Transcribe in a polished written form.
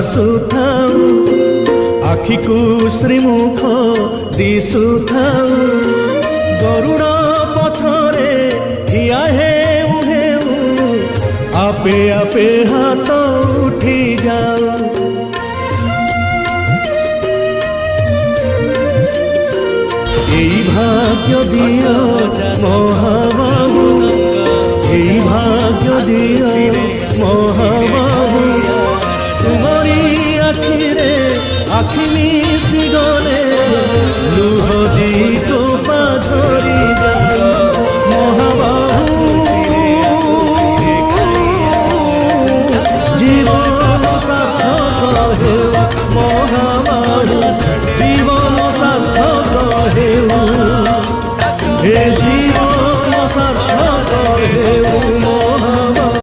ଭାସୁଥାଉ ଆଖିକୁ ଶ୍ରୀମୁଖ ଦିଶୁଥାଉ ଗରୁଡ଼ ପଛରେ ଠିଆ ହେଉ ହେଉ ଆପେ ଆପେ ହାତ ଉଠି ଯାଉ। এই ভাগ্য দিও মহাবাহু